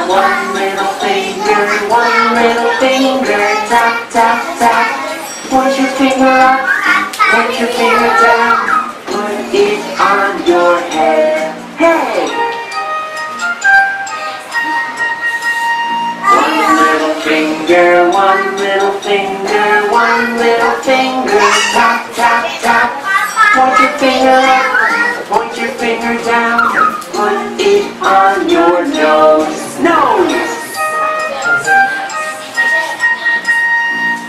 one little finger, one little finger, tap, tap, tap. Point your finger up, point your finger down, put it on your head. Hey! One little finger, one little finger, one little finger, tap, tap, tap. Point your finger up, point your finger down, put it on your nose. Nose!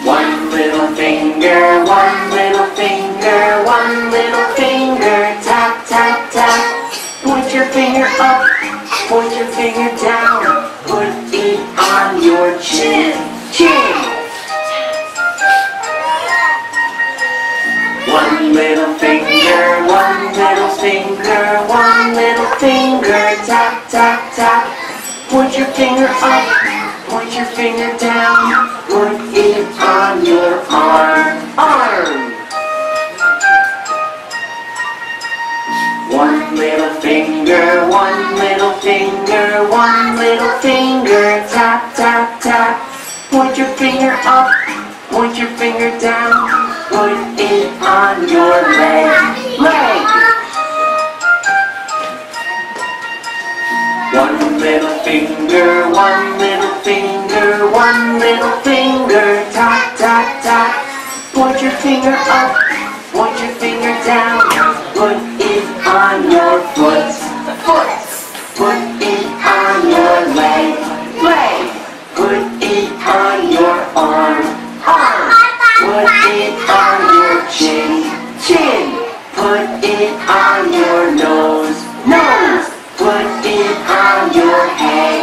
One little finger, one little finger, one little finger, tap, tap, tap. Point your finger up, point your finger down, put it on your chin. Chin! One little finger, one little finger, one little finger, tap, tap, tap. Point your finger up, point your finger down, put it on your arm. Arm! One little finger, one little finger, one little finger, tap, tap, tap. Point your finger up, point your finger down, put it on your leg. Leg! One little finger, one little finger, one little finger, tap, tap, tap. Point your finger up, point your finger down, put it on your foot. Foot! Put it on your leg. Leg! Put it on your arm. Arm! Put it on your chin. Chin! Put it on your nose. Nose! Put it on your head.